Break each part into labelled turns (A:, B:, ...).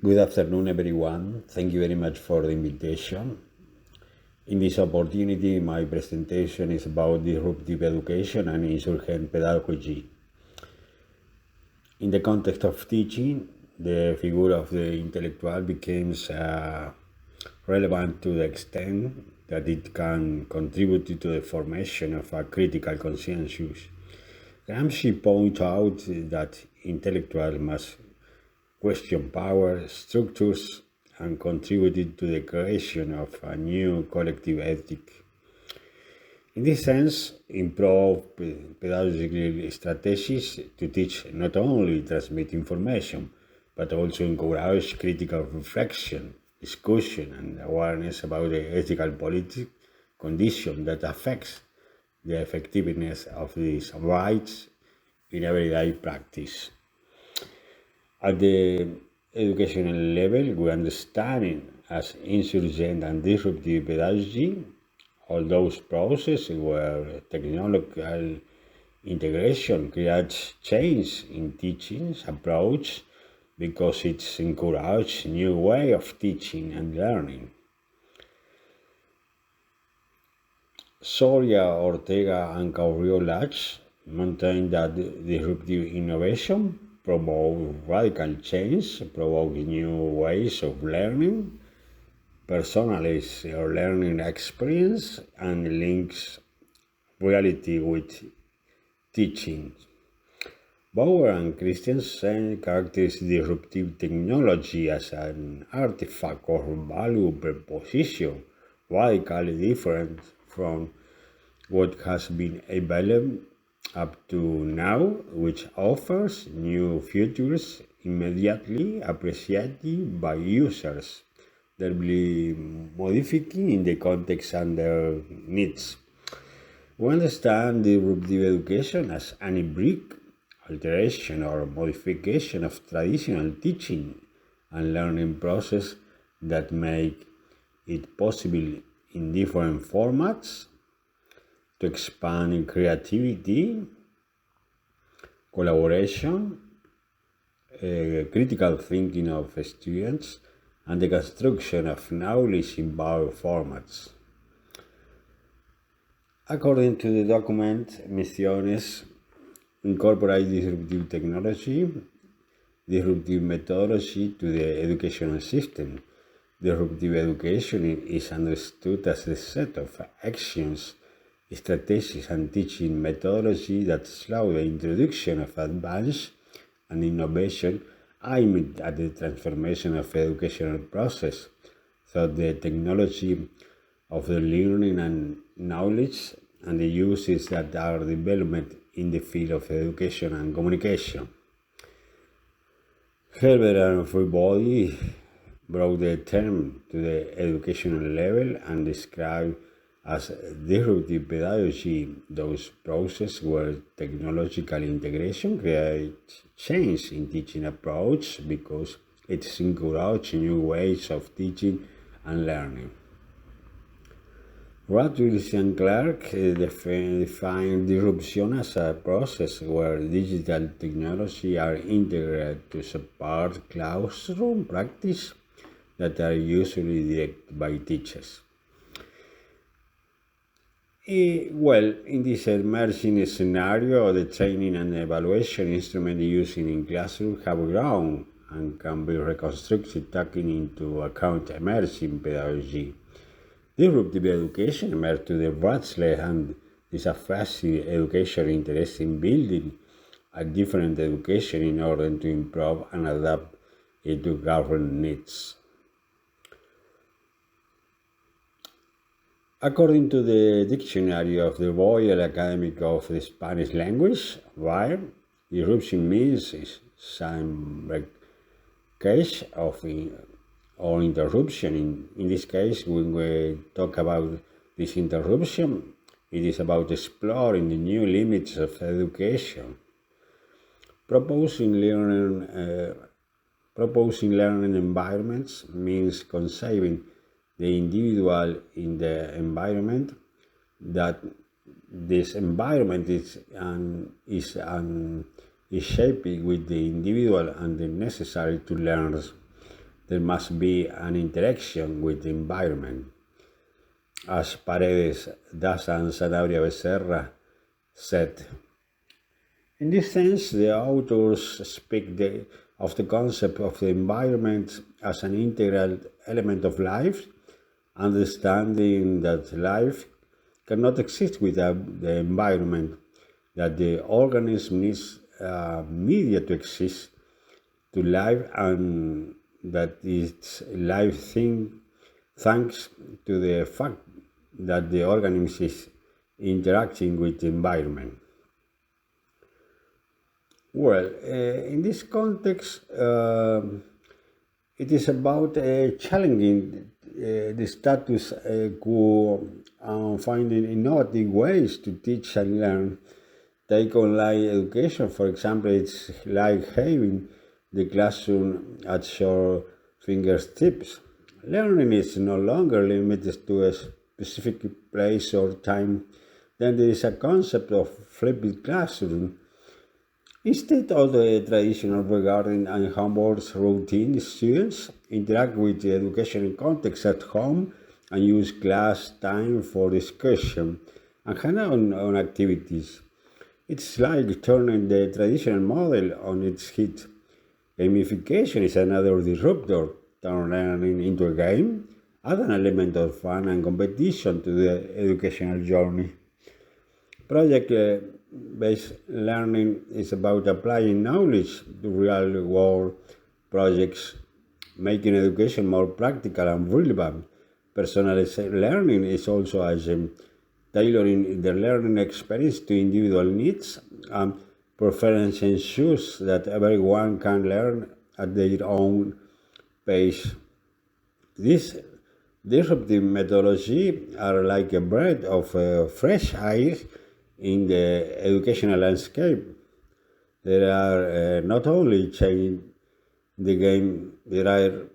A: Good afternoon, everyone. Thank you very much for the invitation. In this opportunity, my presentation is about disruptive education and insurgent pedagogy. In the context of teaching, the figure of the intellectual becomes relevant to the extent that it can contribute to the formation of a critical conscience. Gramsci points out that intellectuals must question power structures and contributed to the creation of a new collective ethic. In this sense, improve pedagogical strategies to teach not only transmit information, but also encourage critical reflection, discussion, and awareness about the ethical political condition that affects the effectiveness of these rights in everyday practice. At the educational level, we understand as insurgent and disruptive pedagogy all those processes where technological integration creates change in teaching approach because it encourages new way of teaching and learning. Soria, Ortega, and Cauriolach maintain that disruptive innovation promote radical change, provoke new ways of learning, personalize your learning experience, and links reality with teaching. Bauer and Christensen characterize disruptive technology as an artifact or value proposition radically different from what has been available up to now, which offers new features immediately appreciated by users, thereby modifying in the context and their needs. We understand disruptive education as any break, alteration, or modification of traditional teaching and learning process that make it possible in different formats to expand creativity, collaboration, critical thinking of students, and the construction of knowledge in various formats. According to the document, Misiones incorporate disruptive technology, disruptive methodology to the educational system. Disruptive education is understood as a set of actions, strategies, and teaching methodology that slow the introduction of advance and innovation aimed at the transformation of the educational process through the technology of the learning and knowledge and the uses that are developed in the field of education and communication. Herbert and Freebody brought the term to the educational level and described as disruptive pedagogy those processes where technological integration creates change in teaching approach because it encourages new ways of teaching and learning. Radcliffe and Clark define disruption as a process where digital technology are integrated to support classroom practice that are usually directed by teachers. In this emerging scenario, the training and evaluation instrument used in classrooms have grown and can be reconstructed taking into account emerging pedagogy. Disruptive education emerged to the Radcliffe and disaffected education interest in building a different education in order to improve and adapt it to current needs. According to the Dictionary of the Royal Academy of the Spanish Language, RAE, disruption means some breakage of or interruption. In this case, when we talk about this interruption, it is about exploring the new limits of education, proposing learning environments means conceiving the individual in the environment, that this environment is shaped with the individual and the necessary to learn there must be an interaction with the environment. As Paredes, Daza, and Sanabria Becerra said. In this sense, the authors speak of the concept of the environment as an integral element of life, understanding that life cannot exist without the environment, that the organism needs media to exist to life, and that it's life thanks to the fact that the organism is interacting with the environment. Well, in this context, it is about challenging the status quo and finding innovative ways to teach and learn. Take online education, for example, it's like having the classroom at your fingertips. Learning is no longer limited to a specific place or time. Then there is a concept of flipped classroom. Instead of the traditional regarding and homework routine, students interact with the educational context at home and use class time for discussion and hand-on activities. It's like turning the traditional model on its head. Gamification is another disruptor, turning learning into a game, add an element of fun and competition to the educational journey. Project-based learning is about applying knowledge to real-world projects, making education more practical and relevant. Personalized learning is also tailoring the learning experience to individual needs and preferences ensures that everyone can learn at their own pace. These disruptive methodologies are like a breath of fresh air in the educational landscape. They are not only changing the game, they are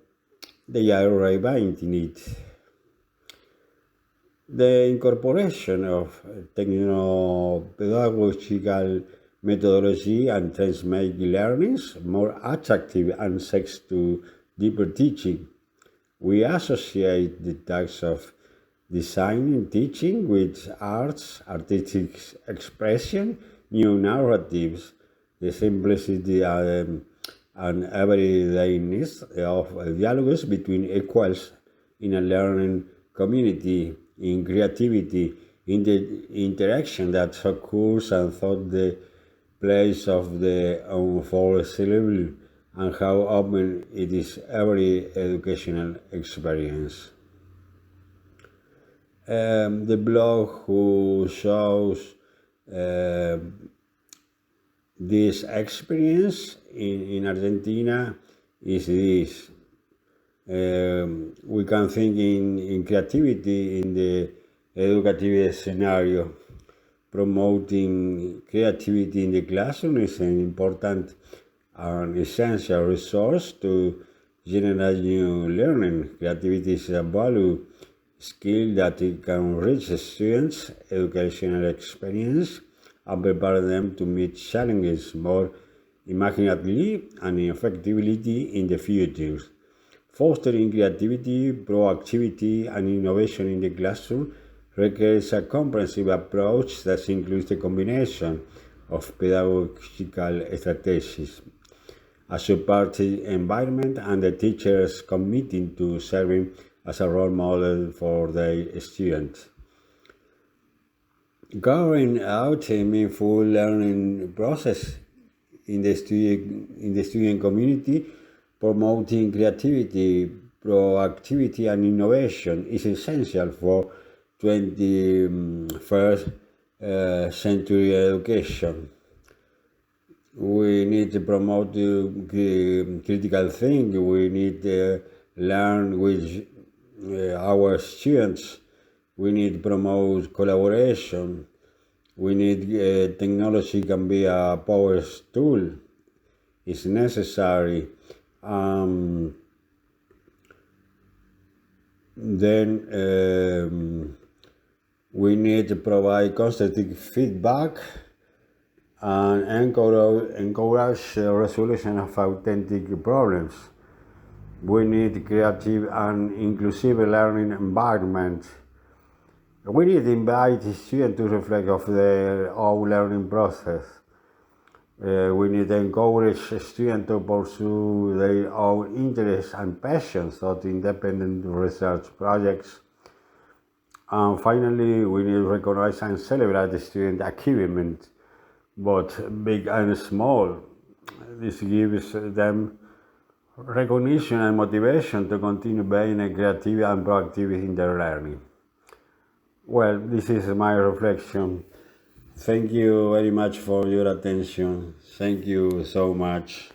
A: reinventing it. The incorporation of techno-pedagogical methodology and trends make learnings more attractive and sex to deeper teaching. We associate the tasks of design and teaching with arts, artistic expression, new narratives, the simplicity and everydayness of dialogues between equals in a learning community, in creativity, in the interaction that occurs and thought the place of the unforeseeable and how often it is every educational experience. The blog who shows this experience in Argentina is this. We can think in creativity in the educative scenario. Promoting creativity in the classroom is an important and essential resource to generate new learning. Creativity is a value skill that it can reach students' educational experience and prepare them to meet challenges more imaginatively and effectively in the future. Fostering creativity, proactivity, and innovation in the classroom requires a comprehensive approach that includes the combination of pedagogical strategies, a supportive environment, and the teachers committing to serving as a role model for their students. Carrying out a meaningful learning process in the student community, promoting creativity, proactivity, and innovation is essential for 21st century education. We need to promote critical thinking. We need to learn with our students. We need to promote collaboration. We need technology can be a power tool. It's necessary. Then we need to provide constructive feedback and encourage the resolution of authentic problems. We need creative and inclusive learning environment. We need to invite students to reflect of their own learning process. We need to encourage students to pursue their own interests and passions of independent research projects. And finally, we need to recognize and celebrate the student achievement, both big and small. This gives them recognition and motivation to continue being creative and proactive in their learning. Well, this is my reflection. Thank you very much for your attention. Thank you so much.